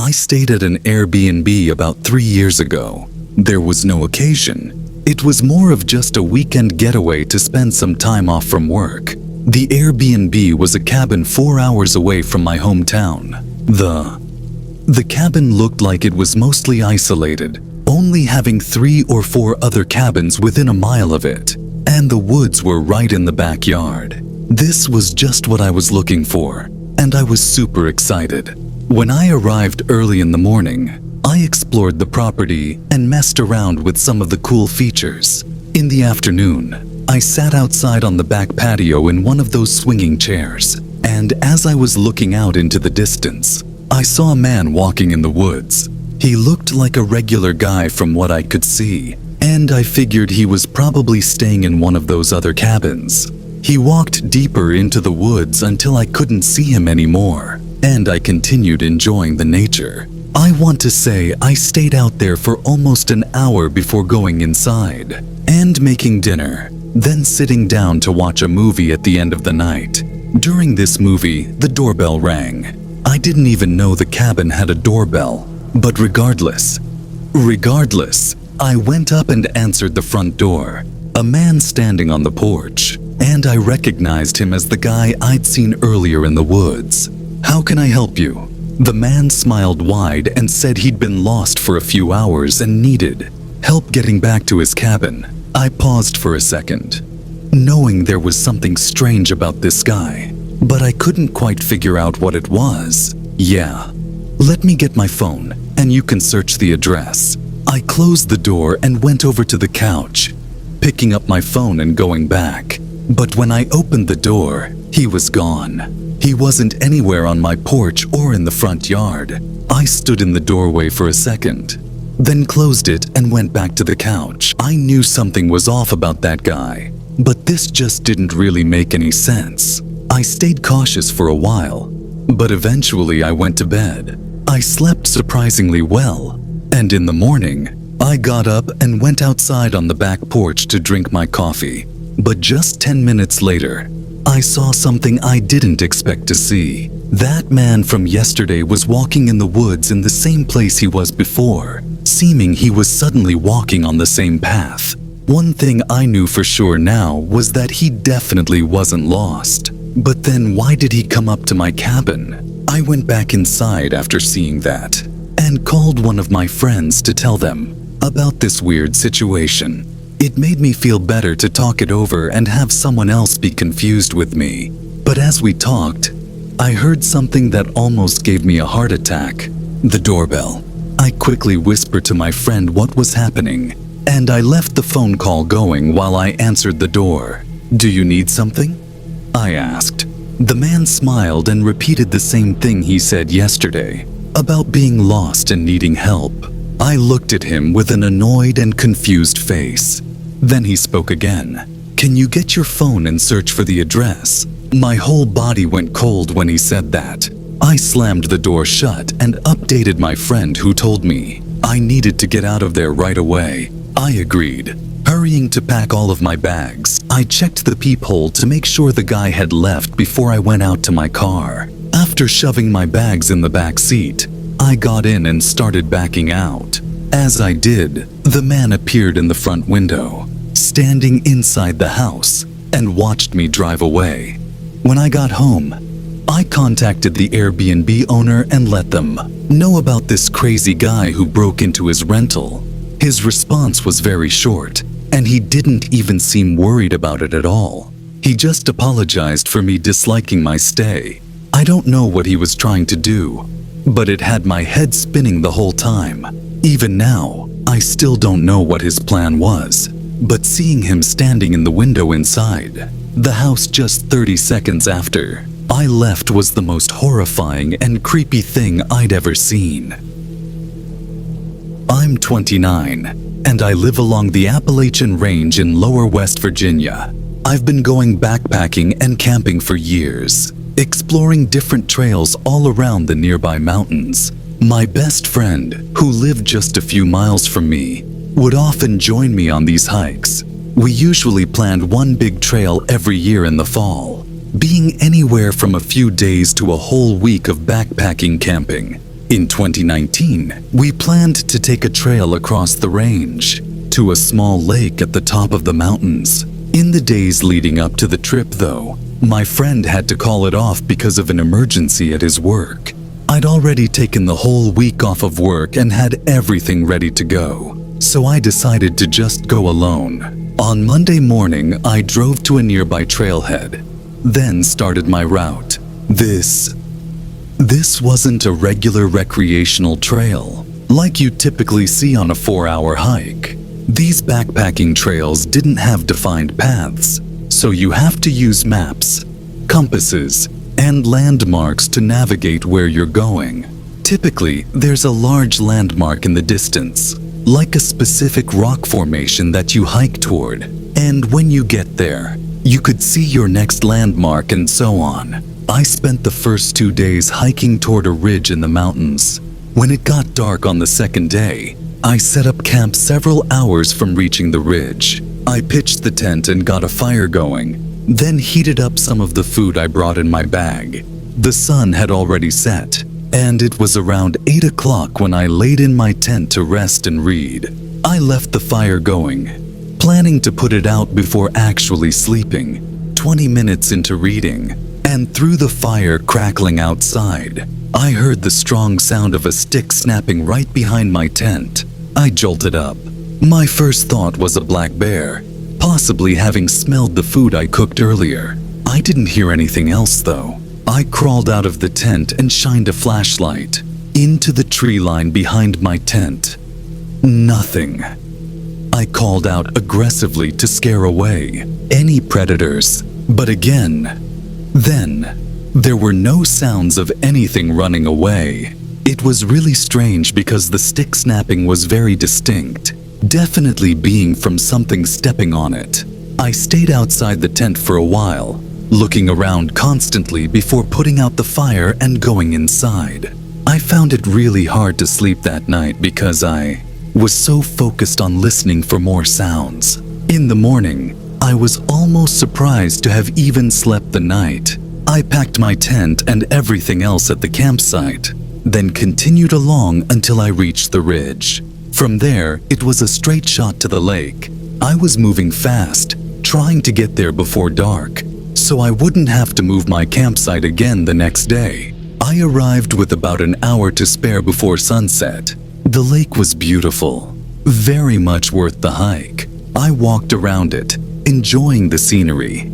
I stayed at an Airbnb about 3 years ago. There was no occasion. It was more of just a weekend getaway to spend some time off from work. The Airbnb was a cabin 4 hours away from my hometown. The cabin looked like it was mostly isolated, only having 3 or 4 other cabins within a mile of it, and the woods were right in the backyard. This was just what I was looking for, and I was super excited. When I arrived early in the morning, I explored the property and messed around with some of the cool features. In the afternoon, I sat outside on the back patio in one of those swinging chairs, and as I was looking out into the distance, I saw a man walking in the woods. He looked like a regular guy from what I could see, and I figured he was probably staying in one of those other cabins. He walked deeper into the woods until I couldn't see him anymore, and I continued enjoying the nature. I want to say I stayed out there for almost an hour before going inside and making dinner, then sitting down to watch a movie at the end of the night. During this movie, the doorbell rang. I didn't even know the cabin had a doorbell, but regardless, I went up and answered the front door. A man standing on the porch, and I recognized him as the guy I'd seen earlier in the woods. "How can I help you?" The man smiled wide and said he'd been lost for a few hours and needed help getting back to his cabin. I paused for a second, knowing there was something strange about this guy, but I couldn't quite figure out what it was. "Yeah, let me get my phone and you can search the address." I closed the door and went over to the couch, picking up my phone and going back. But when I opened the door, he was gone. He wasn't anywhere on my porch or in the front yard. I stood in the doorway for a second, then closed it and went back to the couch. I knew something was off about that guy, but this just didn't really make any sense. I stayed cautious for a while, but eventually I went to bed. I slept surprisingly well, and in the morning, I got up and went outside on the back porch to drink my coffee. But just 10 minutes later, I saw something I didn't expect to see. That man from yesterday was walking in the woods in the same place he was before, seeming he was suddenly walking on the same path. One thing I knew for sure now was that he definitely wasn't lost. But then why did he come up to my cabin? I went back inside after seeing that, and called one of my friends to tell them about this weird situation. It made me feel better to talk it over and have someone else be confused with me. But as we talked, I heard something that almost gave me a heart attack. The doorbell. I quickly whispered to my friend what was happening, and I left the phone call going while I answered the door. "Do you need something?" I asked. The man smiled and repeated the same thing he said yesterday, about being lost and needing help. I looked at him with an annoyed and confused face. Then he spoke again. "Can you get your phone and search for the address?" My whole body went cold when he said that. I slammed the door shut and updated my friend, who told me I needed to get out of there right away. I agreed, hurrying to pack all of my bags. I checked the peephole to make sure the guy had left before I went out to my car. After shoving my bags in the back seat, I got in and started backing out. As I did, the man appeared in the front window, standing inside the house, and watched me drive away. When I got home, I contacted the Airbnb owner and let them know about this crazy guy who broke into his rental. His response was very short, and he didn't even seem worried about it at all. He just apologized for me disliking my stay. I don't know what he was trying to do, but it had my head spinning the whole time. Even now, I still don't know what his plan was, but seeing him standing in the window inside the house just 30 seconds after I left was the most horrifying and creepy thing I'd ever seen. I'm 29, and I live along the Appalachian Range in lower West Virginia. I've been going backpacking and camping for years, exploring different trails all around the nearby mountains. My best friend, who lived just a few miles from me, would often join me on these hikes. We usually planned one big trail every year in the fall, being anywhere from a few days to a whole week of backpacking camping. In 2019, we planned to take a trail across the range to a small lake at the top of the mountains. In the days leading up to the trip, though, my friend had to call it off because of an emergency at his work. I'd already taken the whole week off of work and had everything ready to go, so I decided to just go alone. On Monday morning, I drove to a nearby trailhead, then started my route. This wasn't a regular recreational trail, like you typically see on a 4-hour hike. These backpacking trails didn't have defined paths, so you have to use maps, compasses, and landmarks to navigate where you're going. Typically, there's a large landmark in the distance, like a specific rock formation that you hike toward, and when you get there, you could see your next landmark and so on. I spent the first 2 days hiking toward a ridge in the mountains. When it got dark on the second day, I set up camp several hours from reaching the ridge. I pitched the tent and got a fire going, then heated up some of the food I brought in my bag. The sun had already set, and it was around 8 o'clock when I laid in my tent to rest and read. I left the fire going, planning to put it out before actually sleeping. 20 minutes into reading, and through the fire crackling outside, I heard the strong sound of a stick snapping right behind my tent. I jolted up. My first thought was a black bear, possibly having smelled the food I cooked earlier. I didn't hear anything else though. I crawled out of the tent and shined a flashlight into the tree line behind my tent. Nothing. I called out aggressively to scare away any predators, but again, then there were no sounds of anything running away. It was really strange because the stick snapping was very distinct, definitely being from something stepping on it. I stayed outside the tent for a while, looking around constantly before putting out the fire and going inside. I found it really hard to sleep that night because I was so focused on listening for more sounds. In the morning, I was almost surprised to have even slept the night. I packed my tent and everything else at the campsite, then continued along until I reached the ridge. From there, it was a straight shot to the lake. I was moving fast, trying to get there before dark, so I wouldn't have to move my campsite again the next day. I arrived with about an hour to spare before sunset. The lake was beautiful, very much worth the hike. I walked around it, enjoying the scenery.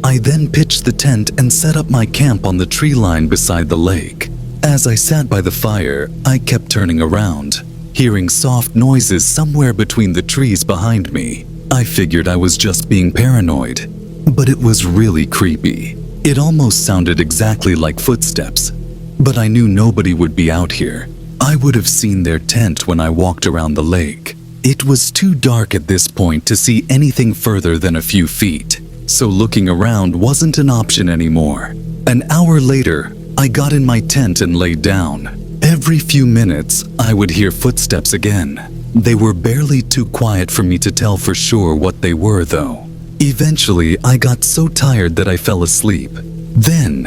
I pitched the tent and set up my camp on the tree line beside the lake. As I sat by the fire, I kept turning around, hearing soft noises somewhere between the trees behind me. I figured I was just being paranoid, but it was really creepy. It almost sounded exactly like footsteps, but I knew nobody would be out here. I would have seen their tent when I walked around the lake. It was too dark at this point to see anything further than a few feet, so looking around wasn't an option anymore. An hour later, I got in my tent and laid down. Every few minutes, I would hear footsteps again. They were barely too quiet for me to tell for sure what they were, though. Eventually, I got so tired that I fell asleep. Then,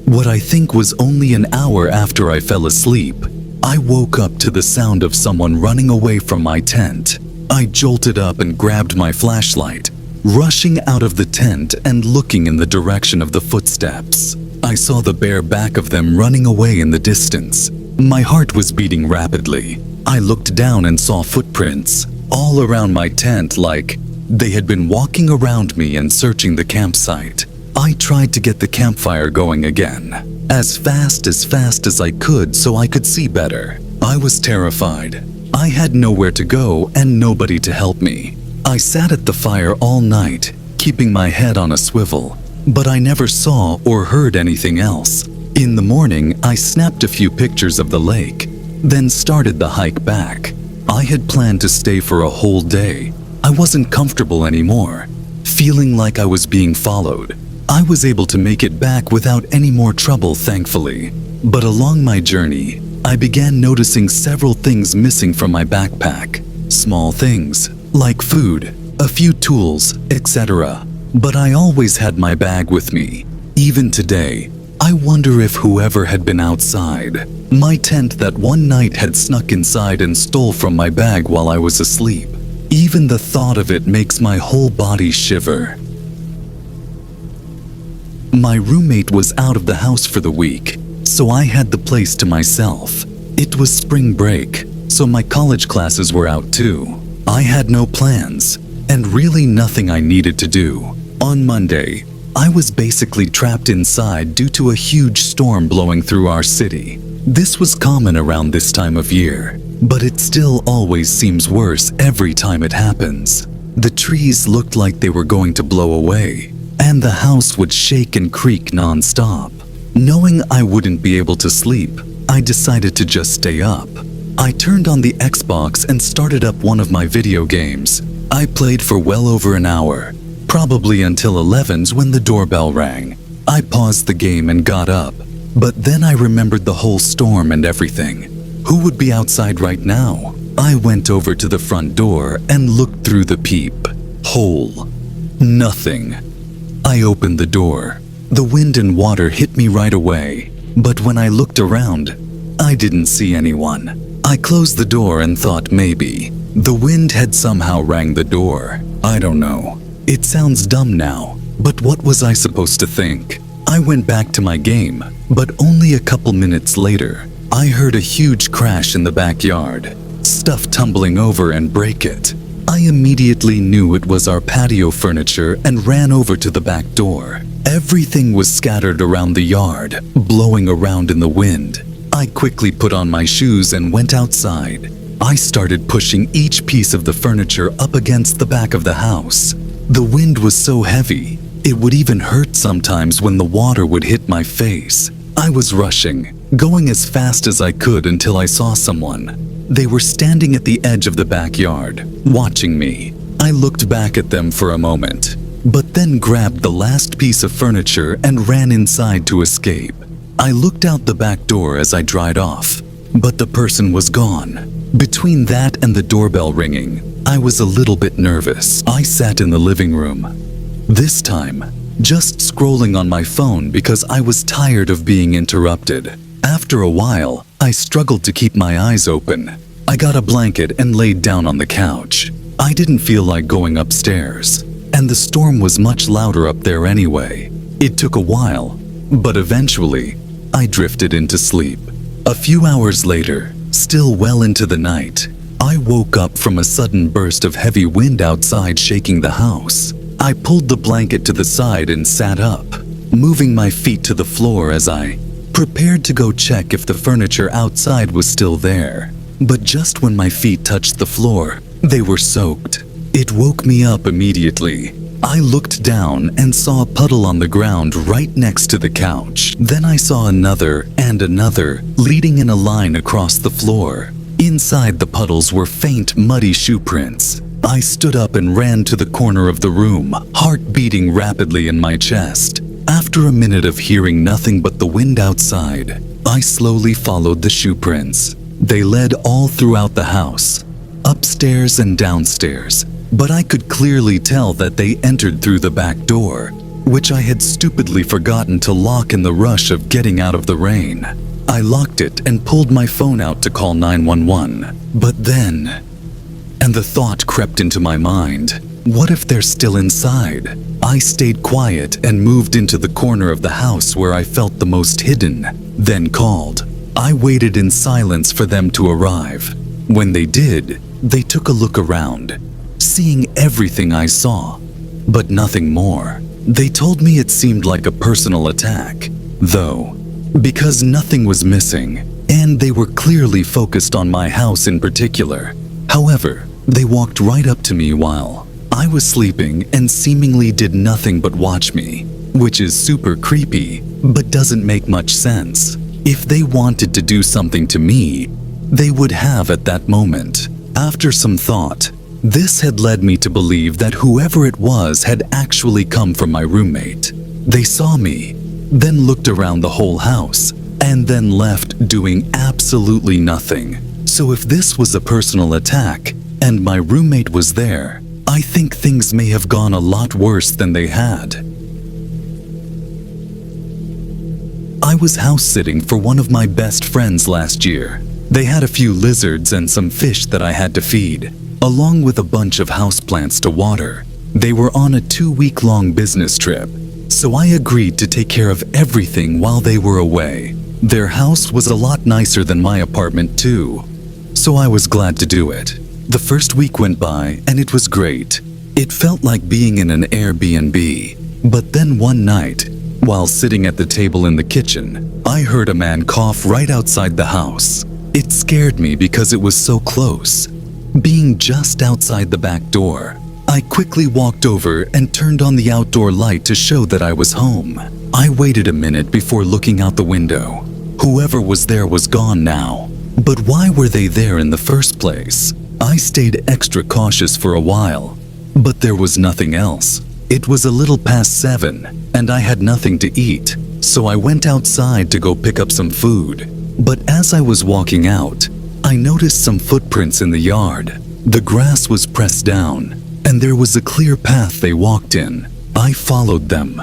what I think was only an hour after I fell asleep, I woke up to the sound of someone running away from my tent. I jolted up and grabbed my flashlight, rushing out of the tent and looking in the direction of the footsteps. I saw the bare back of them running away in the distance. My heart was beating rapidly. I looked down and saw footprints all around my tent, like they had been walking around me and searching the campsite. I tried to get the campfire going again, as fast as I could so I could see better. I was terrified. I had nowhere to go and nobody to help me. I sat at the fire all night, keeping my head on a swivel, but I never saw or heard anything else. In the morning, I snapped a few pictures of the lake, then started the hike back. I had planned to stay for a whole day. I wasn't comfortable anymore, feeling like I was being followed. I was able to make it back without any more trouble, thankfully. But along my journey, I began noticing several things missing from my backpack. Small things, like food, a few tools, etc. But I always had my bag with me. Even today, I wonder if whoever had been outside my tent that one night had snuck inside and stole from my bag while I was asleep. Even the thought of it makes my whole body shiver. My roommate was out of the house for the week, so I had the place to myself. It was spring break, so my college classes were out too. I had no plans, and really nothing I needed to do. On Monday, I was basically trapped inside due to a huge storm blowing through our city. This was common around this time of year, but it still always seems worse every time it happens. The trees looked like they were going to blow away, and the house would shake and creak non-stop. Knowing I wouldn't be able to sleep, I decided to just stay up. I turned on the Xbox and started up one of my video games. I played for well over an hour, probably until 11's when the doorbell rang. I paused the game and got up, but then I remembered the whole storm and everything. Who would be outside right now? I went over to the front door and looked through the peep-hole. Nothing. I opened the door. The wind and water hit me right away, but when I looked around, I didn't see anyone. I closed the door and thought maybe the wind had somehow rang the door. I don't know. It sounds dumb now, but what was I supposed to think? I went back to my game, but only a couple minutes later, I heard a huge crash in the backyard, stuff tumbling over and break it. I immediately knew it was our patio furniture and ran over to the back door. Everything was scattered around the yard, blowing around in the wind. I quickly put on my shoes and went outside. I started pushing each piece of the furniture up against the back of the house. The wind was so heavy, it would even hurt sometimes when the water would hit my face. I was rushing, going as fast as I could until I saw someone. They were standing at the edge of the backyard, watching me. I looked back at them for a moment, but then grabbed the last piece of furniture and ran inside to escape. I looked out the back door as I dried off, but the person was gone. Between that and the doorbell ringing, I was a little bit nervous. I sat in the living room, this time just scrolling on my phone because I was tired of being interrupted. After a while, I struggled to keep my eyes open. I got a blanket and laid down on the couch. I didn't feel like going upstairs, and the storm was much louder up there anyway. It took a while, but eventually, I drifted into sleep. A few hours later, still well into the night, I woke up from a sudden burst of heavy wind outside shaking the house. I pulled the blanket to the side and sat up, moving my feet to the floor as I prepared to go check if the furniture outside was still there. But just when my feet touched the floor, they were soaked. It woke me up immediately. I looked down and saw a puddle on the ground right next to the couch. Then I saw another and another, leading in a line across the floor. Inside the puddles were faint, muddy shoe prints. I stood up and ran to the corner of the room, heart beating rapidly in my chest. After a minute of hearing nothing but the wind outside, I slowly followed the shoe prints. They led all throughout the house, upstairs and downstairs, but I could clearly tell that they entered through the back door, which I had stupidly forgotten to lock in the rush of getting out of the rain. I locked it and pulled my phone out to call 911. But then, and the thought crept into my mind, what if they're still inside? I stayed quiet and moved into the corner of the house where I felt the most hidden, then called. I waited in silence for them to arrive. When they did, they took a look around, seeing everything I saw, but nothing more. They told me it seemed like a personal attack, though, because nothing was missing, and they were clearly focused on my house in particular. However, they walked right up to me while I was sleeping and seemingly did nothing but watch me, which is super creepy, but doesn't make much sense. If they wanted to do something to me, they would have at that moment. After some thought, this had led me to believe that whoever it was had actually come from my roommate. They saw me, then looked around the whole house, and then left doing absolutely nothing. So if this was a personal attack, and my roommate was there, I think things may have gone a lot worse than they had. was house sitting for one of my best friends last year. They had a few lizards and some fish that I had to feed, along with a bunch of houseplants to water. They were on a 2-week-long business trip, so I agreed to take care of everything while they were away. Their house was a lot nicer than my apartment too, so I was glad to do it. The first week went by and it was great. It felt like being in an Airbnb. But then one night, while sitting at the table in the kitchen, I heard a man cough right outside the house. It scared me because it was so close, being just outside the back door. I quickly walked over and turned on the outdoor light to show that I was home. I waited a minute before looking out the window. Whoever was there was gone now. But why were they there in the first place? I stayed extra cautious for a while, but there was nothing else. It was a little past 7, and I had nothing to eat, so I went outside to go pick up some food. But as I was walking out, I noticed some footprints in the yard. The grass was pressed down, and there was a clear path they walked in. I followed them,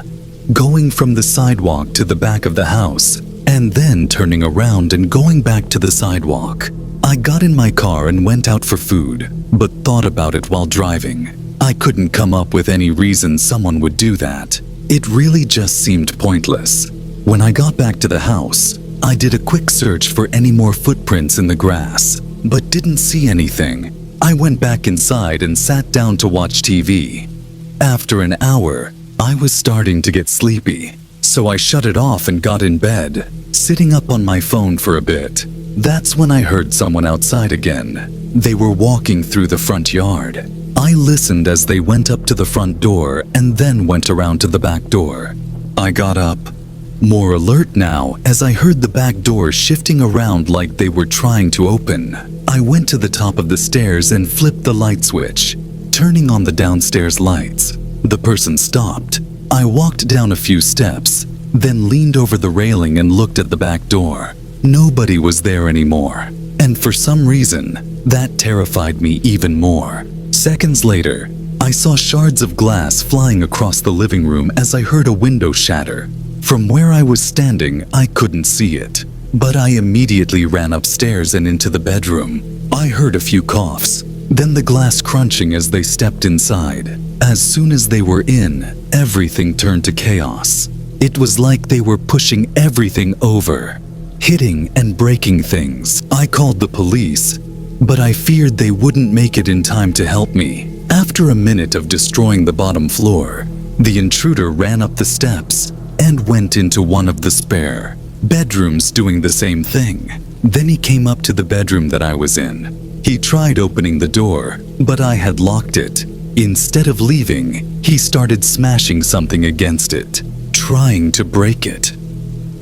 going from the sidewalk to the back of the house, and then turning around and going back to the sidewalk. I got in my car and went out for food, but thought about it while driving. I couldn't come up with any reason someone would do that. It really just seemed pointless. When I got back to the house, I did a quick search for any more footprints in the grass, but didn't see anything. I went back inside and sat down to watch TV. After an hour, I was starting to get sleepy, so I shut it off and got in bed, sitting up on my phone for a bit. That's when I heard someone outside again. They were walking through the front yard. I listened as they went up to the front door and then went around to the back door. I got up, more alert now as I heard the back door shifting around like they were trying to open. I went to the top of the stairs and flipped the light switch, turning on the downstairs lights. The person stopped. I walked down a few steps, then leaned over the railing and looked at the back door. Nobody was there anymore, and for some reason, that terrified me even more. Seconds later, I saw shards of glass flying across the living room as I heard a window shatter. From where I was standing, I couldn't see it, but I immediately ran upstairs and into the bedroom. I heard a few coughs, then the glass crunching as they stepped inside. As soon as they were in, everything turned to chaos. It was like they were pushing everything over, hitting and breaking things. I called the police, but I feared they wouldn't make it in time to help me. After a minute of destroying the bottom floor, the intruder ran up the steps and went into one of the spare bedrooms doing the same thing. Then he came up to the bedroom that I was in. He tried opening the door, but I had locked it. Instead of leaving, he started smashing something against it, trying to break it.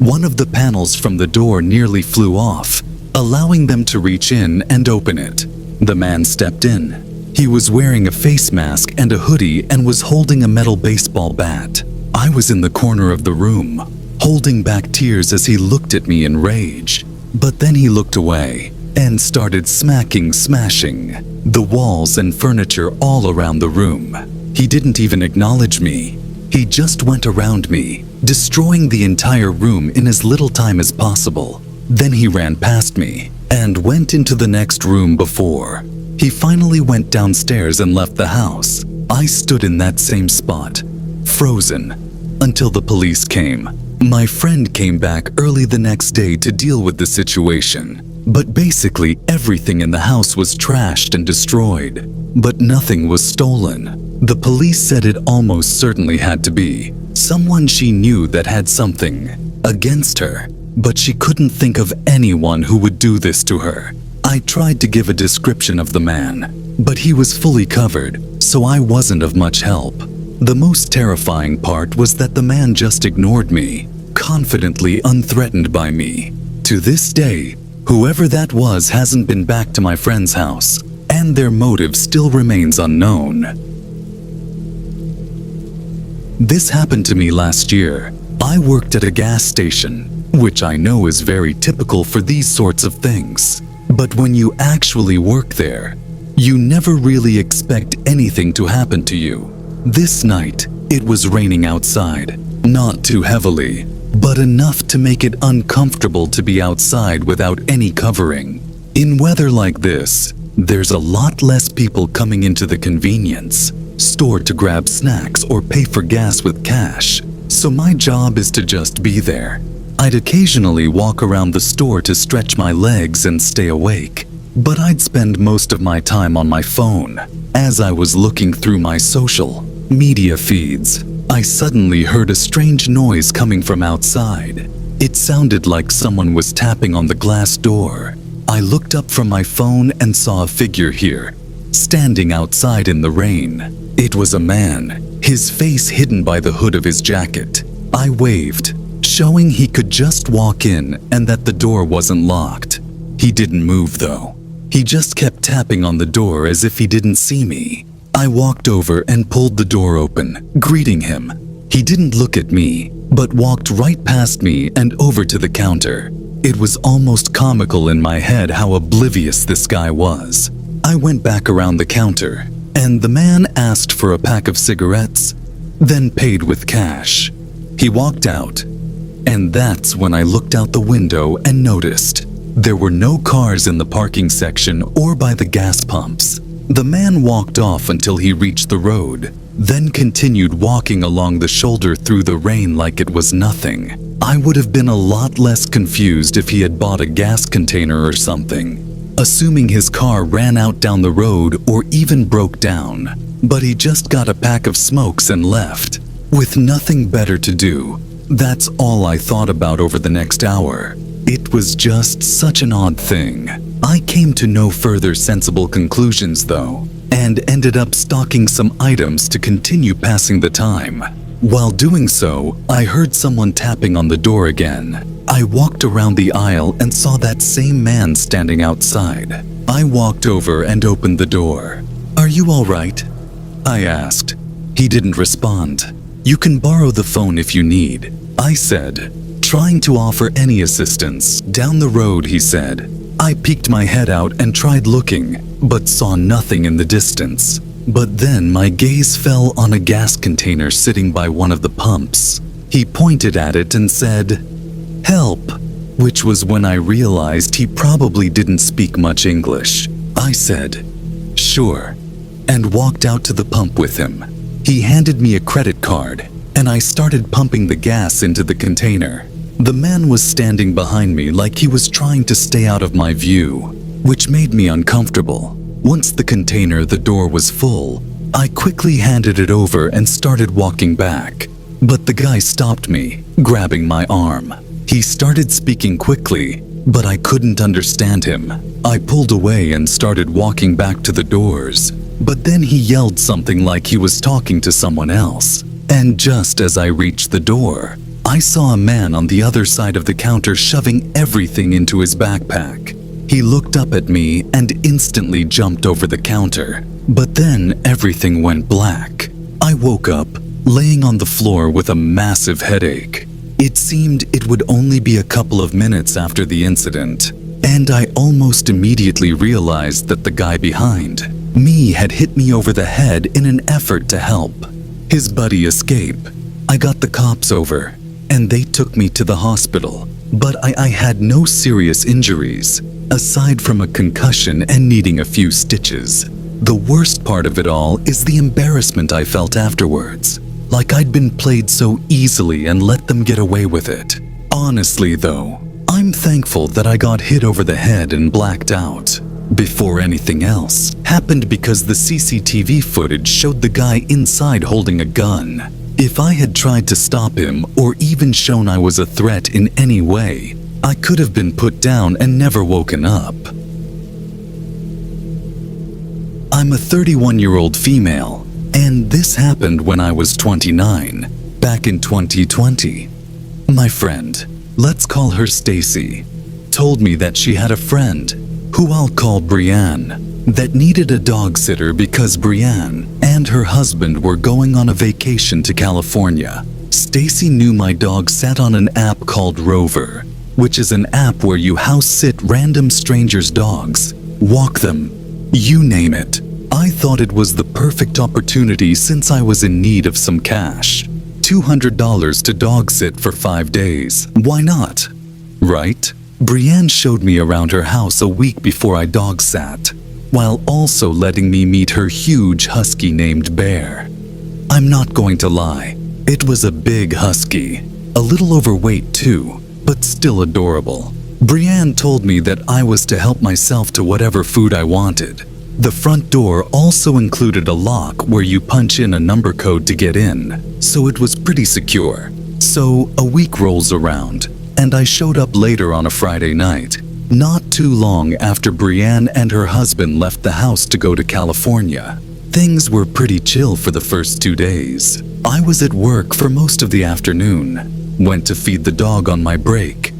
One of the panels from the door nearly flew off, allowing them to reach in and open it. The man stepped in. He was wearing a face mask and a hoodie and was holding a metal baseball bat. I was in the corner of the room, holding back tears as he looked at me in rage. But then he looked away and started smashing the walls and furniture all around the room. He didn't even acknowledge me. He just went around me, destroying the entire room in as little time as possible. Then he ran past me and went into the next room before. He finally went downstairs and left the house. I stood in that same spot, frozen, until the police came. My friend came back early the next day to deal with the situation. But basically everything in the house was trashed and destroyed, but nothing was stolen. The police said it almost certainly had to be someone she knew that had something against her, but she couldn't think of anyone who would do this to her. I tried to give a description of the man, but he was fully covered, so I wasn't of much help. The most terrifying part was that the man just ignored me, confidently unthreatened by me. To this day, whoever that was hasn't been back to my friend's house, and their motive still remains unknown. This happened to me last year. I worked at a gas station, which I know is very typical for these sorts of things. But when you actually work there, you never really expect anything to happen to you. This night, it was raining outside, not too heavily, but enough to make it uncomfortable to be outside without any covering. In weather like this, there's a lot less people coming into the convenience store to grab snacks or pay for gas with cash, so my job is to just be there. I'd occasionally walk around the store to stretch my legs and stay awake, but I'd spend most of my time on my phone. As I was looking through my social media feeds, I suddenly heard a strange noise coming from outside. It sounded like someone was tapping on the glass door. I looked up from my phone and saw a figure here, standing outside in the rain. It was a man, his face hidden by the hood of his jacket. I waved, showing he could just walk in and that the door wasn't locked. He didn't move though. He just kept tapping on the door as if he didn't see me. I walked over and pulled the door open, greeting him. He didn't look at me, but walked right past me and over to the counter. It was almost comical in my head how oblivious this guy was. I went back around the counter, and the man asked for a pack of cigarettes, then paid with cash. He walked out, and that's when I looked out the window and noticed there were no cars in the parking section or by the gas pumps. The man walked off until he reached the road, then continued walking along the shoulder through the rain like it was nothing. I would have been a lot less confused if he had bought a gas container or something, assuming his car ran out down the road or even broke down. But he just got a pack of smokes and left, with nothing better to do. That's all I thought about over the next hour. It was just such an odd thing. I came to no further sensible conclusions though, and ended up stocking some items to continue passing the time. While doing so, I heard someone tapping on the door again. I walked around the aisle and saw that same man standing outside. I walked over and opened the door. "Are you all right?" I asked. He didn't respond. "You can borrow the phone if you need," I said, trying to offer any assistance. "Down the road," he said. I peeked my head out and tried looking, but saw nothing in the distance. But then my gaze fell on a gas container sitting by one of the pumps. He pointed at it and said, "Help," which was when I realized he probably didn't speak much English. I said, "Sure," and walked out to the pump with him. He handed me a credit card, and I started pumping the gas into the container. The man was standing behind me like he was trying to stay out of my view, which made me uncomfortable. Once the door was full, I quickly handed it over and started walking back. But the guy stopped me, grabbing my arm. He started speaking quickly, but I couldn't understand him. I pulled away and started walking back to the doors, but then he yelled something like he was talking to someone else. And just as I reached the door, I saw a man on the other side of the counter shoving everything into his backpack. He looked up at me and instantly jumped over the counter, but then everything went black. I woke up, laying on the floor with a massive headache. It seemed it would only be a couple of minutes after the incident, and I almost immediately realized that the guy behind me had hit me over the head in an effort to help his buddy escape. I got the cops over, and they took me to the hospital, but I had no serious injuries, aside from a concussion and needing a few stitches. The worst part of it all is the embarrassment I felt afterwards, like I'd been played so easily and let them get away with it. Honestly though, I'm thankful that I got hit over the head and blacked out before anything else happened, because the CCTV footage showed the guy inside holding a gun. If I had tried to stop him or even shown I was a threat in any way, I could have been put down and never woken up. I'm a 31-year-old female, and this happened when I was 29, back in 2020. My friend, let's call her Stacy, told me that she had a friend, who I'll call Brianne, that needed a dog sitter because Brianne and her husband were going on a vacation to California. Stacy knew my dog sat on an app called Rover, which is an app where you house sit random strangers' dogs, walk them, you name it. I thought it was the perfect opportunity since I was in need of some cash. $200 to dog sit for 5 days. Why not? Right? Brienne showed me around her house a week before I dog sat, while also letting me meet her huge husky named Bear. I'm not going to lie, it was a big husky, a little overweight too, but still adorable. Brienne told me that I was to help myself to whatever food I wanted. The front door also included a lock where you punch in a number code to get in, so it was pretty secure. So a week rolls around, and I showed up later on a Friday night, not too long after Brienne and her husband left the house to go to California. Things were pretty chill for the first 2 days. I was at work for most of the afternoon, went to feed the dog on my break,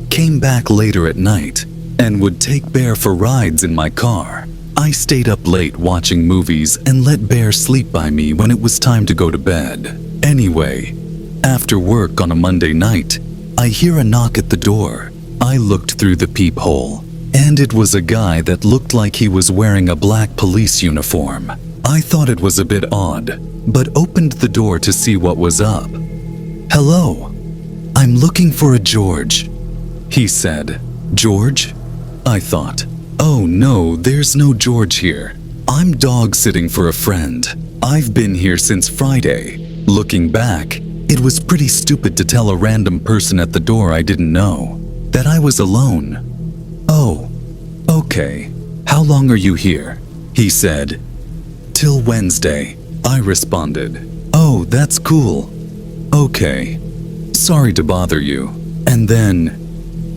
came back later at night, and would take Bear for rides in my car. I stayed up late watching movies and let Bear sleep by me when it was time to go to bed. Anyway, after work on a Monday night, I hear a knock at the door. I looked through the peephole, and it was a guy that looked like he was wearing a black police uniform. I thought it was a bit odd, but opened the door to see what was up. "Hello, I'm looking for a George," he said. "George?" I thought. Oh no, there's no George here. I'm dog sitting for a friend. I've been here since Friday. Looking back, it was pretty stupid to tell a random person at the door I didn't know that I was alone. "Oh, okay. How long are you here?" he said. "Till Wednesday," I responded. "Oh, that's cool. Okay. Sorry to bother you."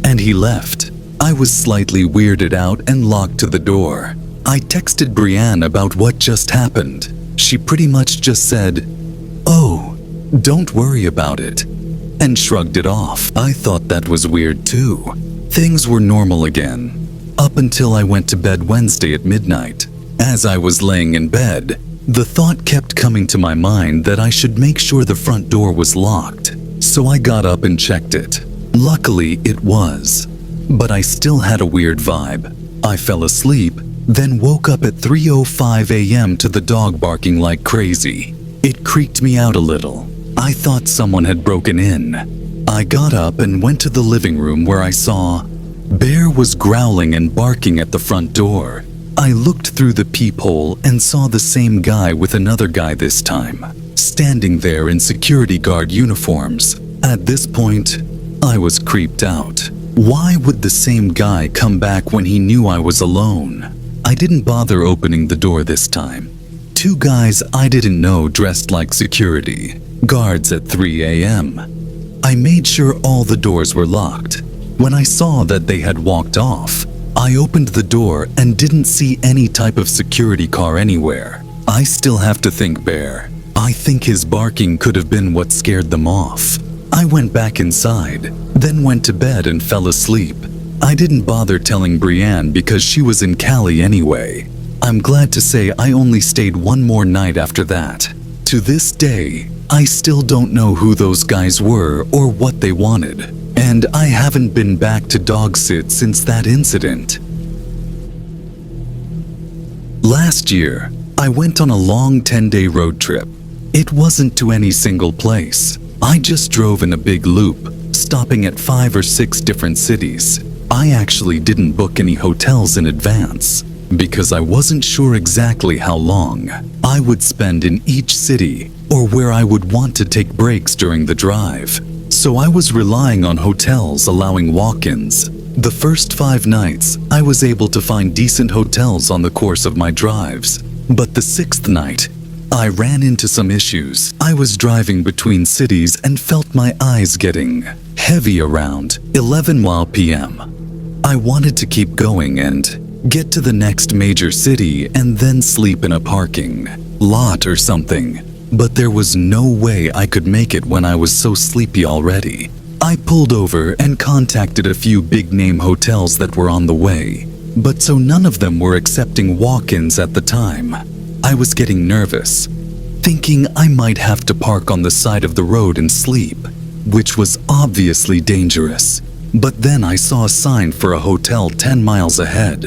And he left. I was slightly weirded out and locked to the door. I texted Brienne about what just happened. She pretty much just said, "Oh, don't worry about it," and shrugged it off. I thought that was weird too. Things were normal again, up until I went to bed Wednesday at midnight. As I was laying in bed, the thought kept coming to my mind that I should make sure the front door was locked. So I got up and checked it. Luckily, it was. But I still had a weird vibe. I fell asleep, then woke up at 3:05 a.m. to the dog barking like crazy. It creeped me out a little. I thought someone had broken in. I got up and went to the living room where I saw Bear was growling and barking at the front door. I looked through the peephole and saw the same guy with another guy this time, standing there in security guard uniforms. At this point, I was creeped out. Why would the same guy come back when he knew I was alone? I didn't bother opening the door this time. 2 guys I didn't know dressed like security guards at 3 a.m. I made sure all the doors were locked. When I saw that they had walked off, I opened the door and didn't see any type of security car anywhere. I still have to think Bear. I think his barking could have been what scared them off. I went back inside, then went to bed and fell asleep. I didn't bother telling Brienne because she was in Cali anyway. I'm glad to say I only stayed 1 more night after that. To this day, I still don't know who those guys were or what they wanted, and I haven't been back to dog sit since that incident. Last year, I went on a long 10-day road trip. It wasn't to any single place. I just drove in a big loop, stopping at 5 or 6 different cities. I actually didn't book any hotels in advance because I wasn't sure exactly how long I would spend in each city or where I would want to take breaks during the drive. So I was relying on hotels allowing walk-ins. The first 5 nights, I was able to find decent hotels on the course of my drives. But the 6th night, I ran into some issues. I was driving between cities and felt my eyes getting heavy around 11 p.m. I wanted to keep going and get to the next major city and then sleep in a parking lot or something. But there was no way I could make it when I was so sleepy already. I pulled over and contacted a few big-name hotels that were on the way, but so none of them were accepting walk-ins at the time. I was getting nervous, thinking I might have to park on the side of the road and sleep, which was obviously dangerous. But then I saw a sign for a hotel 10 miles ahead.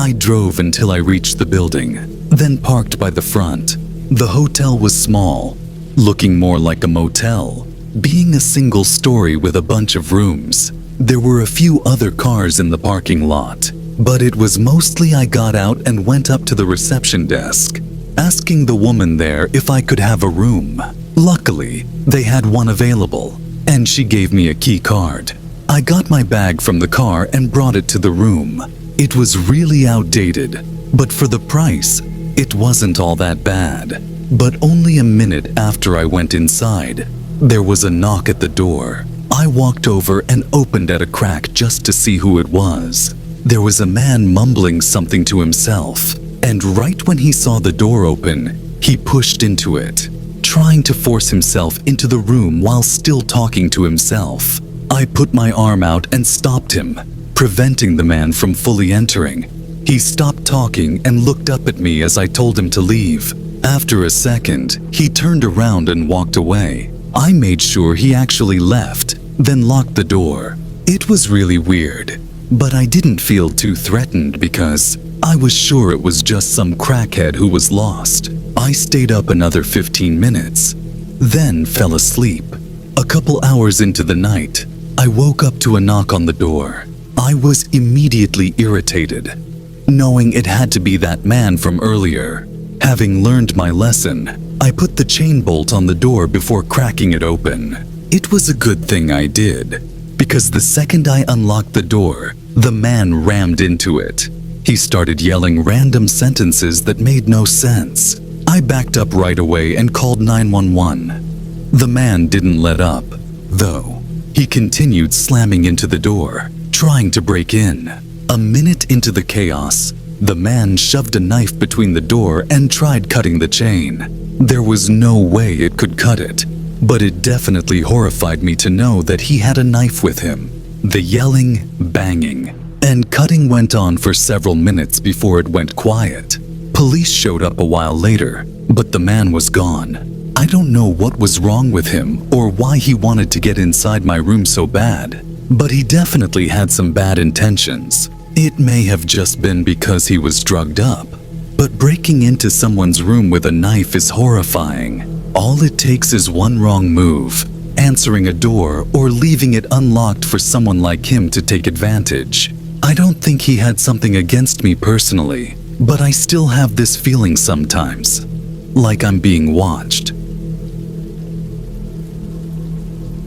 I drove until I reached the building, then parked by the front. The hotel was small, looking more like a motel, being a single story with a bunch of rooms. There were a few other cars in the parking lot, but it was mostly I got out and went up to the reception desk, asking the woman there if I could have a room. Luckily, they had one available, and she gave me a key card. I got my bag from the car and brought it to the room. It was really outdated, but for the price, it wasn't all that bad. But only a minute after I went inside, there was a knock at the door. I walked over and opened at a crack just to see who it was. There was a man mumbling something to himself, and right when he saw the door open, he pushed into it, trying to force himself into the room while still talking to himself. I put my arm out and stopped him, preventing the man from fully entering. He stopped talking and looked up at me as I told him to leave. After a second, he turned around and walked away. I made sure he actually left, then locked the door. It was really weird, but I didn't feel too threatened because I was sure it was just some crackhead who was lost. I stayed up another 15 minutes, then fell asleep. A couple hours into the night, I woke up to a knock on the door. I was immediately irritated, knowing it had to be that man from earlier. Having learned my lesson, I put the chain bolt on the door before cracking it open. It was a good thing I did, because the second I unlocked the door, the man rammed into it. He started yelling random sentences that made no sense. I backed up right away and called 911. The man didn't let up, though. He continued slamming into the door, trying to break in. A minute into the chaos, the man shoved a knife between the door and tried cutting the chain. There was no way it could cut it, but it definitely horrified me to know that he had a knife with him. The yelling, banging, and cutting went on for several minutes before it went quiet. Police showed up a while later, but the man was gone. I don't know what was wrong with him or why he wanted to get inside my room so bad, but he definitely had some bad intentions. It may have just been because he was drugged up, but breaking into someone's room with a knife is horrifying. All it takes is one wrong move, answering a door or leaving it unlocked for someone like him to take advantage. I don't think he had something against me personally, but I still have this feeling sometimes, like I'm being watched.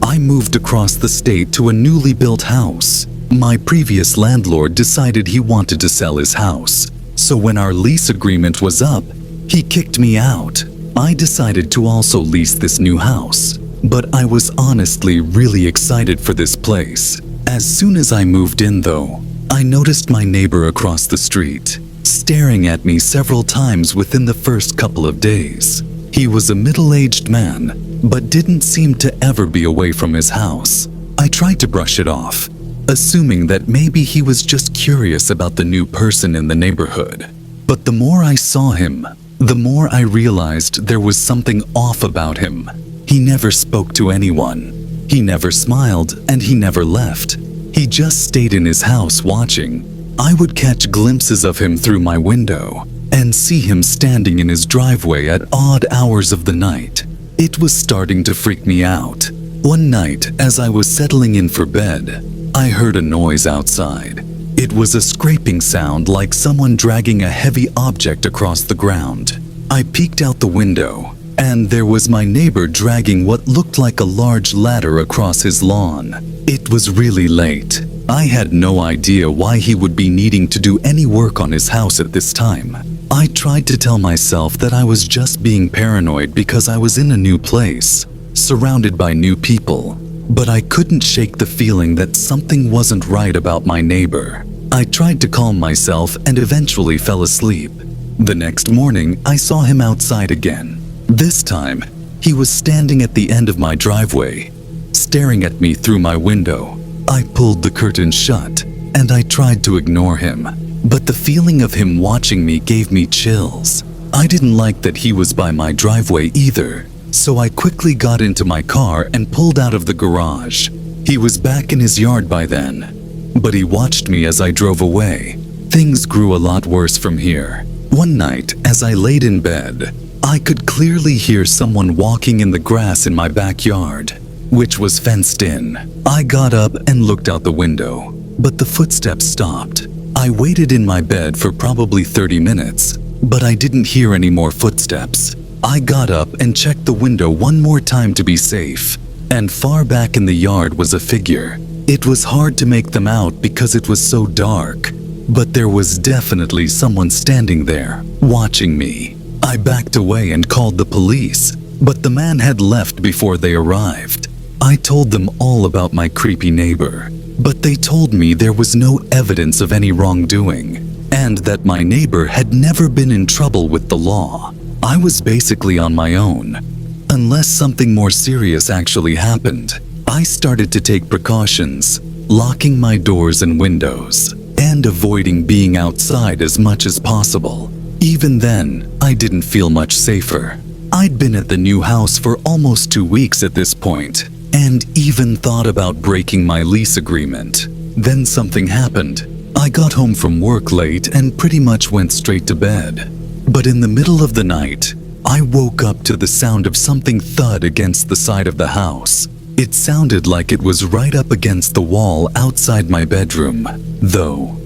I moved across the state to a newly built house. My previous landlord decided he wanted to sell his house, so when our lease agreement was up, he kicked me out. I decided to also lease this new house, but I was honestly really excited for this place. As soon as I moved in though, I noticed my neighbor across the street, staring at me several times within the first couple of days. He was a middle-aged man, but didn't seem to ever be away from his house. I tried to brush it off, assuming that maybe he was just curious about the new person in the neighborhood. But the more I saw him, the more I realized there was something off about him. He never spoke to anyone. He never smiled, and he never left. He just stayed in his house watching. I would catch glimpses of him through my window and see him standing in his driveway at odd hours of the night. It was starting to freak me out. One night, as I was settling in for bed, I heard a noise outside. It was a scraping sound like someone dragging a heavy object across the ground. I peeked out the window, and there was my neighbor dragging what looked like a large ladder across his lawn. It was really late. I had no idea why he would be needing to do any work on his house at this time. I tried to tell myself that I was just being paranoid because I was in a new place, surrounded by new people, but I couldn't shake the feeling that something wasn't right about my neighbor. I tried to calm myself and eventually fell asleep. The next morning, I saw him outside again. This time, he was standing at the end of my driveway, staring at me through my window. I pulled the curtain shut, and I tried to ignore him, but the feeling of him watching me gave me chills. I didn't like that he was by my driveway either, so I quickly got into my car and pulled out of the garage. He was back in his yard by then, but he watched me as I drove away. Things grew a lot worse from here. One night, as I laid in bed, I could clearly hear someone walking in the grass in my backyard, which was fenced in. I got up and looked out the window, but the footsteps stopped. I waited in my bed for probably 30 minutes, but I didn't hear any more footsteps. I got up and checked the window one more time to be safe, and far back in the yard was a figure. It was hard to make them out because it was so dark, but there was definitely someone standing there, watching me. I backed away and called the police, but the man had left before they arrived. I told them all about my creepy neighbor, but they told me there was no evidence of any wrongdoing, and that my neighbor had never been in trouble with the law. I was basically on my own. Unless something more serious actually happened, I started to take precautions, locking my doors and windows, and avoiding being outside as much as possible. Even then, I didn't feel much safer. I'd been at the new house for almost 2 weeks at this point, and even thought about breaking my lease agreement. Then something happened. I got home from work late and pretty much went straight to bed. But in the middle of the night, I woke up to the sound of something thud against the side of the house. It sounded like it was right up against the wall outside my bedroom, though,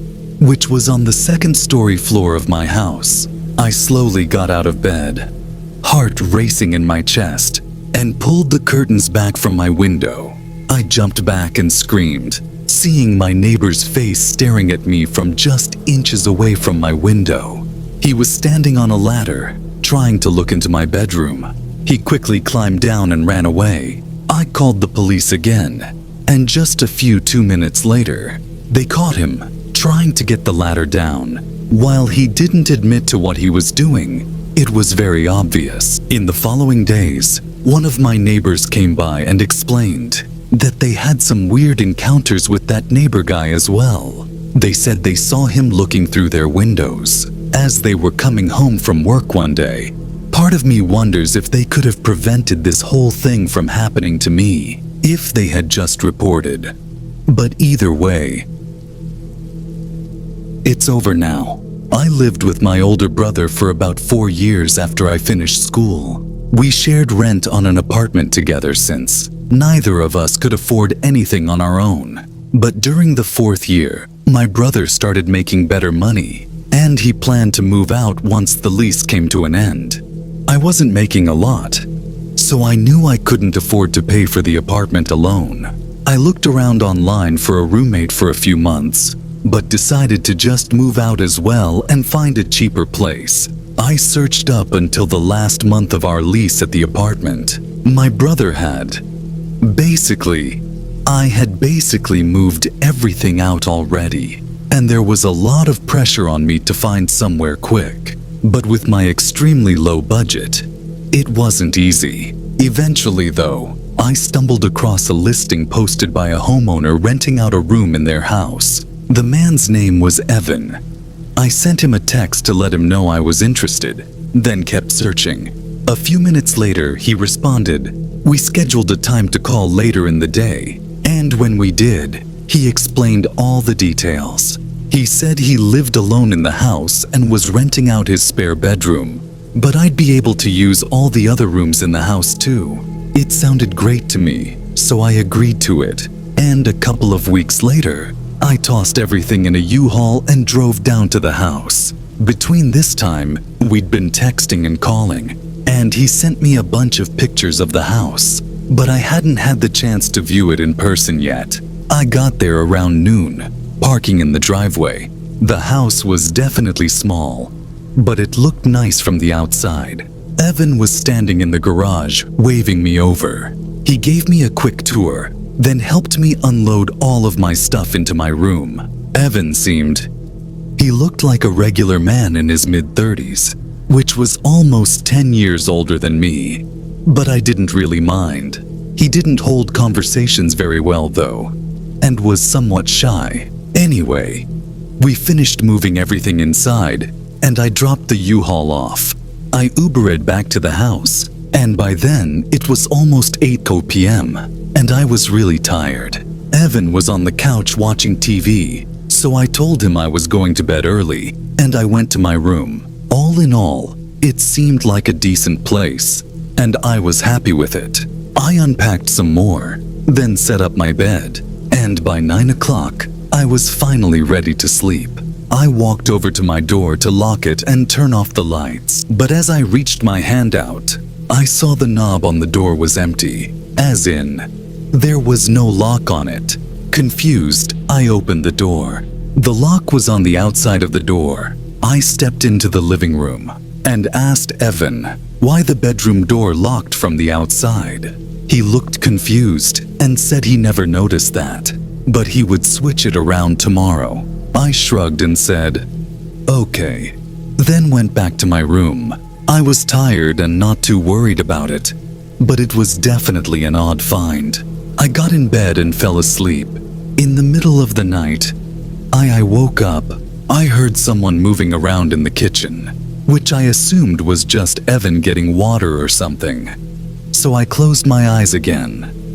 which was on the second-story floor of my house. I slowly got out of bed, heart racing in my chest, and pulled the curtains back from my window. I jumped back and screamed, seeing my neighbor's face staring at me from just inches away from my window. He was standing on a ladder, trying to look into my bedroom. He quickly climbed down and ran away. I called the police again, and just a few 2 minutes later, they caught him, trying to get the ladder down. While he didn't admit to what he was doing, it was very obvious. In the following days, one of my neighbors came by and explained that they had some weird encounters with that neighbor guy as well. They said they saw him looking through their windows as they were coming home from work one day. Part of me wonders if they could have prevented this whole thing from happening to me if they had just reported. But either way, it's over now. I lived with my older brother for about 4 years after I finished school. We shared rent on an apartment together since neither of us could afford anything on our own. But during the 4th year, my brother started making better money, and he planned to move out once the lease came to an end. I wasn't making a lot, so I knew I couldn't afford to pay for the apartment alone. I looked around online for a roommate for a few months, but decided to just move out as well and find a cheaper place. I searched up until the last month of our lease at the apartment. My brother had. I had basically moved everything out already, and there was a lot of pressure on me to find somewhere quick. But with my extremely low budget, it wasn't easy. Eventually, though, I stumbled across a listing posted by a homeowner renting out a room in their house. The man's name was Evan. I sent him a text to let him know I was interested, then kept searching. A few minutes later, he responded. We scheduled a time to call later in the day, and when we did, he explained all the details. He said he lived alone in the house and was renting out his spare bedroom, but I'd be able to use all the other rooms in the house too. It sounded great to me, so I agreed to it, and a couple of weeks later, I tossed everything in a U-Haul and drove down to the house. Between this time, we'd been texting and calling, and he sent me a bunch of pictures of the house, but I hadn't had the chance to view it in person yet. I got there around noon, parking in the driveway. The house was definitely small, but it looked nice from the outside. Evan was standing in the garage, waving me over. He gave me a quick tour, then helped me unload all of my stuff into my room. He looked like a regular man in his mid-30s, which was almost 10 years older than me. But I didn't really mind. He didn't hold conversations very well though, and was somewhat shy. Anyway, we finished moving everything inside, and I dropped the U-Haul off. I Ubered back to the house, and by then it was almost 8 p.m., and I was really tired. Evan was on the couch watching TV, so I told him I was going to bed early, and I went to my room. All in all, It seemed like a decent place, and I was happy with it. I unpacked some more, then set up my bed, and by 9 o'clock, I was finally ready to sleep. I walked over to my door to lock it and turn off the lights, but as I reached my hand out, I saw the knob on the door was empty, as in, there was no lock on it. Confused, I opened the door. The lock was on the outside of the door. I stepped into the living room and asked Evan why the bedroom door locked from the outside. He looked confused and said he never noticed that, but he would switch it around tomorrow. I shrugged and said, "Okay," then went back to my room. I was tired and not too worried about it, but it was definitely an odd find. I got in bed and fell asleep. In the middle of the night, I woke up. I heard someone moving around in the kitchen, which I assumed was just Evan getting water or something. So I closed my eyes again.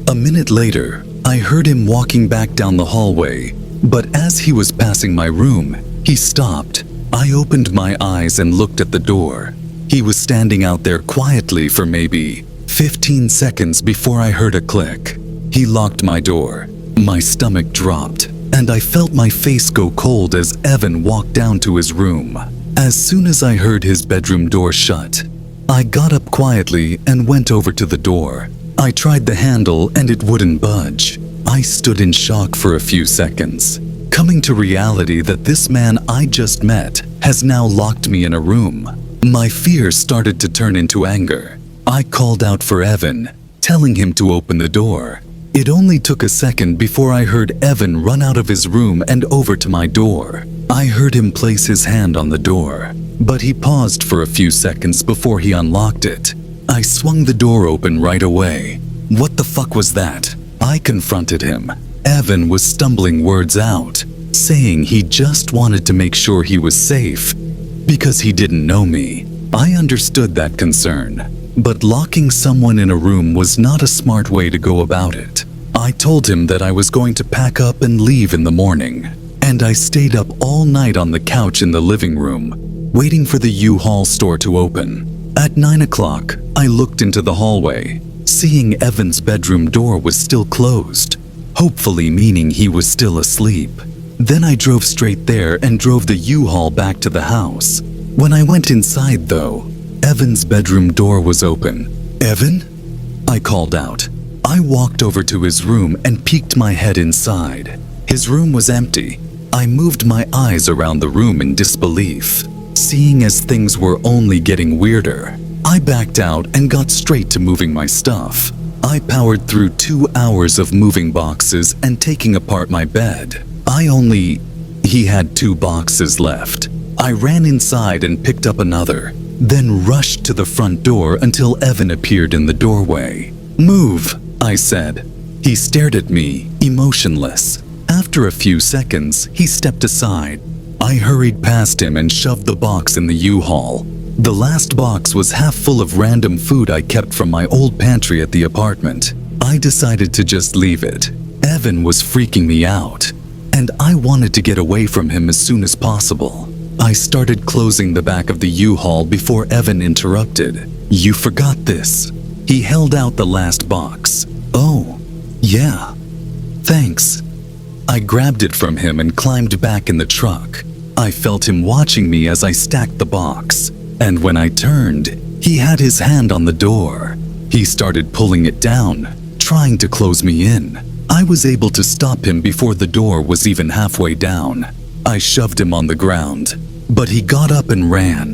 A minute later, I heard him walking back down the hallway, but as he was passing my room, he stopped. I opened my eyes and looked at the door. He was standing out there quietly for maybe 15 seconds before I heard a click. He locked my door. My stomach dropped, and I felt my face go cold as Evan walked down to his room. As soon as I heard his bedroom door shut, I got up quietly and went over to the door. I tried the handle and it wouldn't budge. I stood in shock for a few seconds, coming to reality that this man I just met has now locked me in a room. My fear started to turn into anger. I called out for Evan, telling him to open the door. It only took a second before I heard Evan run out of his room and over to my door. I heard him place his hand on the door, but he paused for a few seconds before he unlocked it. I swung the door open right away. "What the fuck was that?" I confronted him. Evan was stumbling words out, saying he just wanted to make sure he was safe because he didn't know me. I understood that concern, but locking someone in a room was not a smart way to go about it. I told him that I was going to pack up and leave in the morning, and I stayed up all night on the couch in the living room, waiting for the U-Haul store to open. At 9 o'clock, I looked into the hallway, seeing Evan's bedroom door was still closed, hopefully meaning he was still asleep. Then I drove straight there and drove the U-Haul back to the house. When I went inside though, Evan's bedroom door was open. "Evan?" I called out. I walked over to his room and peeked my head inside. His room was empty. I moved my eyes around the room in disbelief, seeing as things were only getting weirder. I backed out and got straight to moving my stuff. I powered through 2 hours of moving boxes and taking apart my bed. He had 2 boxes left. I ran inside and picked up another, then rushed to the front door until Evan appeared in the doorway. "Move," I said. He stared at me, emotionless. After a few seconds, he stepped aside. I hurried past him and shoved the box in the U-Haul. The last box was half full of random food I kept from my old pantry at the apartment. I decided to just leave it. Evan was freaking me out, and I wanted to get away from him as soon as possible. I started closing the back of the U-Haul before Evan interrupted. "You forgot this." He held out the last box. "Oh, yeah. Thanks." I grabbed it from him and climbed back in the truck. I felt him watching me as I stacked the box, and when I turned, he had his hand on the door. He started pulling it down, trying to close me in. I was able to stop him before the door was even halfway down. I shoved him on the ground, but he got up and ran.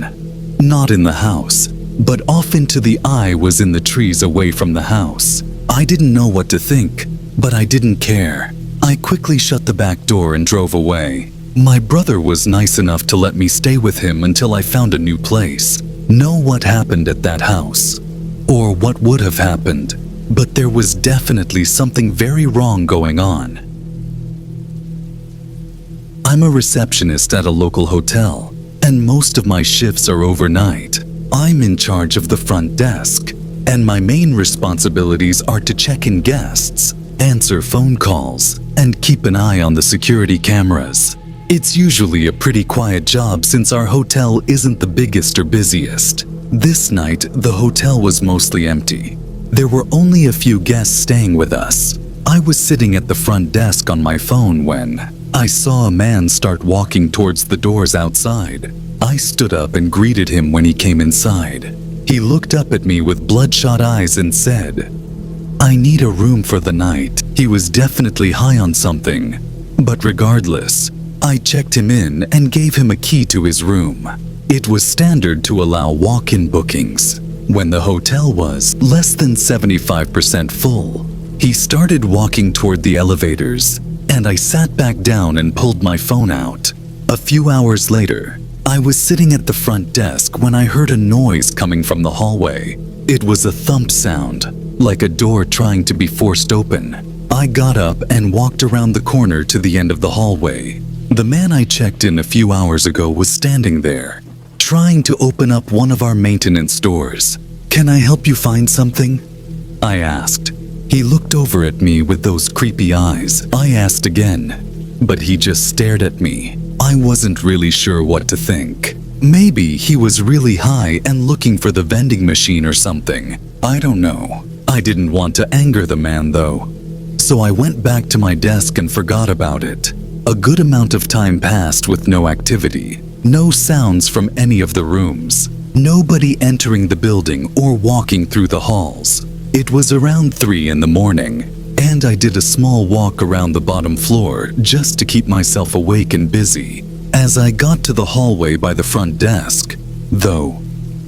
Not in the house, but off into the eye was in the trees away from the house. I didn't know what to think, but I didn't care. I quickly shut the back door and drove away. My brother was nice enough to let me stay with him until I found a new place. Know what happened at that house, or what would have happened, but there was definitely something very wrong going on. I'm a receptionist at a local hotel, and most of my shifts are overnight. I'm in charge of the front desk, and my main responsibilities are to check in guests, answer phone calls, and keep an eye on the security cameras. It's usually a pretty quiet job since our hotel isn't the biggest or busiest. This night, the hotel was mostly empty. There were only a few guests staying with us. I was sitting at the front desk on my phone when I saw a man start walking towards the doors outside. I stood up and greeted him when he came inside. He looked up at me with bloodshot eyes and said, "I need a room for the night." He was definitely high on something. But regardless, I checked him in and gave him a key to his room. It was standard to allow walk-in bookings. When the hotel was less than 75% full, he started walking toward the elevators, and I sat back down and pulled my phone out. A few hours later, I was sitting at the front desk when I heard a noise coming from the hallway. It was a thump sound, like a door trying to be forced open. I got up and walked around the corner to the end of the hallway. The man I checked in a few hours ago was standing there, trying to open up one of our maintenance doors. "Can I help you find something?" I asked. He looked over at me with those creepy eyes. I asked again, but he just stared at me. I wasn't really sure what to think. Maybe he was really high and looking for the vending machine or something. I don't know. I didn't want to anger the man though. So I went back to my desk and forgot about it. A good amount of time passed with no activity. No sounds from any of the rooms. Nobody entering the building or walking through the halls. It was around 3 in the morning, and I did a small walk around the bottom floor just to keep myself awake and busy. As I got to the hallway by the front desk, though,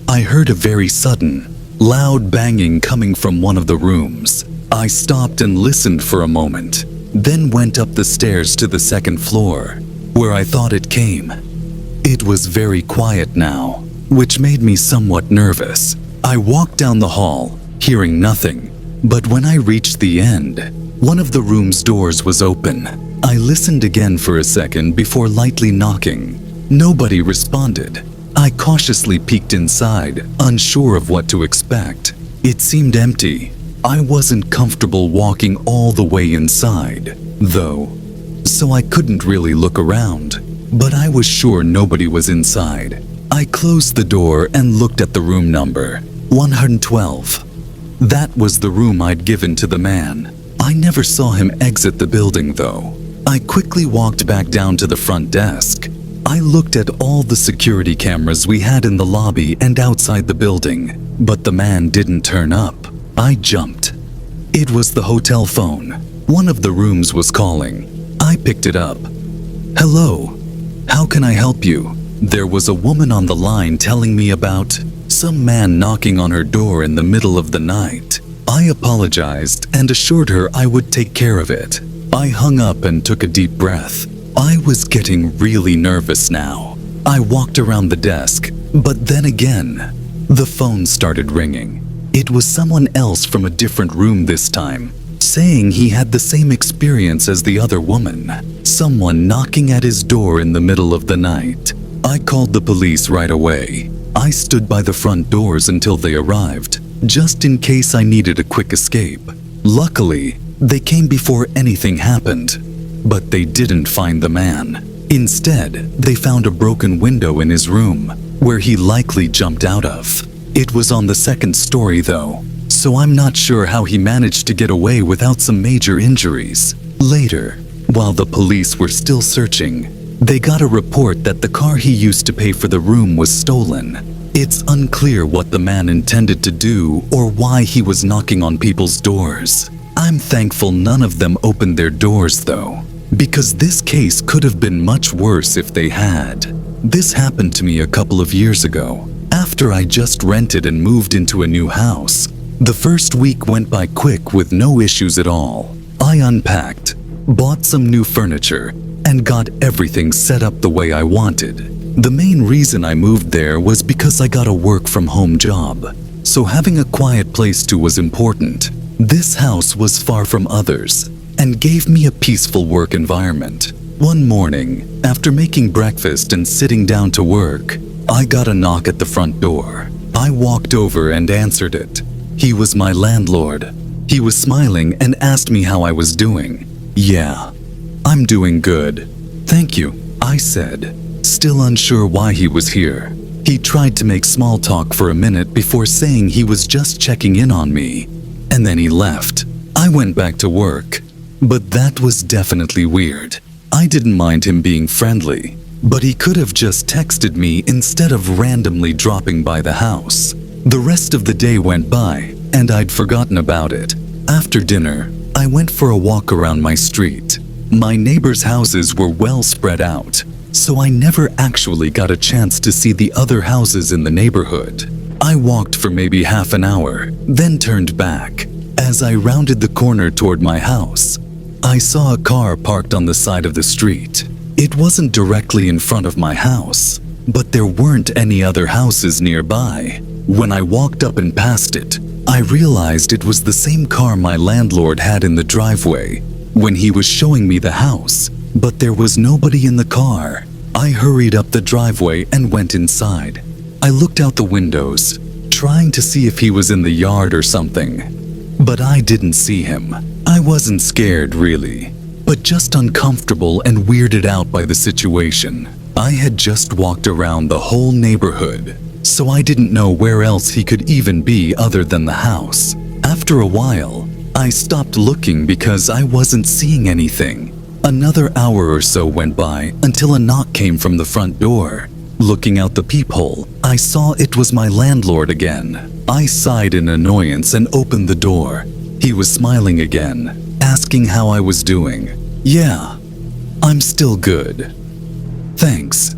I heard a very sudden, loud banging coming from one of the rooms. I stopped and listened for a moment, then went up the stairs to the second floor, where I thought it came. It was very quiet now, which made me somewhat nervous. I walked down the hall, hearing nothing, but when I reached the end, one of the room's doors was open. I listened again for a second before lightly knocking. Nobody responded. I cautiously peeked inside, unsure of what to expect. It seemed empty. I wasn't comfortable walking all the way inside, though, so I couldn't really look around, but I was sure nobody was inside. I closed the door and looked at the room number, 112. That was the room I'd given to the man. I never saw him exit the building though. I quickly walked back down to the front desk. I looked at all the security cameras we had in the lobby and outside the building, but the man didn't turn up. I jumped. It was the hotel phone. One of the rooms was calling. I picked it up. "Hello, how can I help you?" There was a woman on the line telling me about some man knocking on her door in the middle of the night. I apologized and assured her I would take care of it. I hung up and took a deep breath. I was getting really nervous now. I walked around the desk, but then again, the phone started ringing. It was someone else from a different room this time, saying he had the same experience as the other woman. Someone knocking at his door in the middle of the night. I called the police right away. I stood by the front doors until they arrived, just in case I needed a quick escape. Luckily, they came before anything happened, but they didn't find the man. Instead, they found a broken window in his room, where he likely jumped out of. It was on the second story though, so I'm not sure how he managed to get away without some major injuries. Later, while the police were still searching, they got a report that the car he used to pay for the room was stolen. It's unclear what the man intended to do or why he was knocking on people's doors. I'm thankful none of them opened their doors though, because this case could have been much worse if they had. This happened to me a couple of years ago, after I just rented and moved into a new house. The first week went by quick with no issues at all. I unpacked, bought some new furniture, and got everything set up the way I wanted. The main reason I moved there was because I got a work-from-home job, so having a quiet place too was important. This house was far from others and gave me a peaceful work environment. One morning, after making breakfast and sitting down to work, I got a knock at the front door. I walked over and answered it. He was my landlord. He was smiling and asked me how I was doing. "Yeah, I'm doing good. Thank you," I said, still unsure why he was here. He tried to make small talk for a minute before saying he was just checking in on me, and then he left. I went back to work, but that was definitely weird. I didn't mind him being friendly, but he could have just texted me instead of randomly dropping by the house. The rest of the day went by, and I'd forgotten about it. After dinner, I went for a walk around my street. My neighbors' houses were well spread out, so I never actually got a chance to see the other houses in the neighborhood. I walked for maybe half an hour, then turned back. As I rounded the corner toward my house, I saw a car parked on the side of the street. It wasn't directly in front of my house, but there weren't any other houses nearby. When I walked up and passed it, I realized it was the same car my landlord had in the driveway when he was showing me the house, but there was nobody in the car. I hurried up the driveway and went inside. I looked out the windows, trying to see if he was in the yard or something, but I didn't see him. I wasn't scared, really, but just uncomfortable and weirded out by the situation. I had just walked around the whole neighborhood, so I didn't know where else he could even be other than the house. After a while, I stopped looking because I wasn't seeing anything. Another hour or so went by until a knock came from the front door. Looking out the peephole, I saw it was my landlord again. I sighed in annoyance and opened the door. He was smiling again, asking how I was doing. "Yeah, I'm still good. Thanks.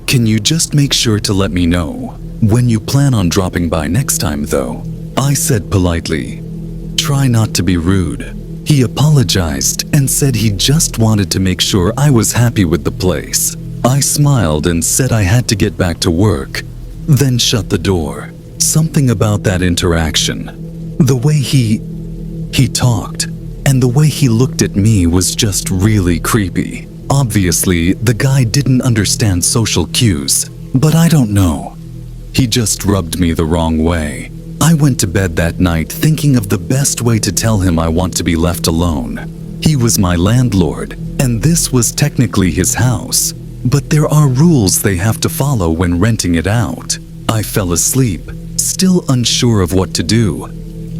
Can you just make sure to let me know when you plan on dropping by next time, though?" I said politely. "Try not to be rude." He apologized and said he just wanted to make sure I was happy with the place. I smiled and said I had to get back to work, then shut the door. Something about that interaction, the way he talked, and the way he looked at me was just really creepy. Obviously, the guy didn't understand social cues, but I don't know. He just rubbed me the wrong way. I went to bed that night thinking of the best way to tell him I want to be left alone. He was my landlord, and this was technically his house, but there are rules they have to follow when renting it out. I fell asleep, still unsure of what to do,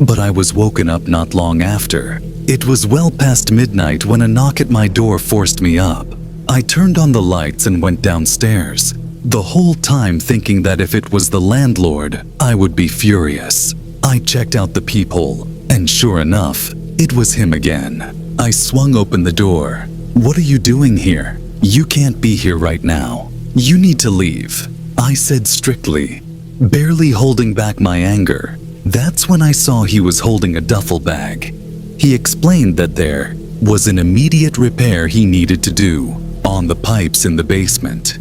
but I was woken up not long after. It was well past midnight when a knock at my door forced me up. I turned on the lights and went downstairs, the whole time thinking that if it was the landlord, I would be furious. I checked out the peephole, and sure enough, it was him again. I swung open the door. "What are you doing here? You can't be here right now. You need to leave," I said strictly, barely holding back my anger. That's when I saw he was holding a duffel bag. He explained that there was an immediate repair he needed to do on the pipes in the basement.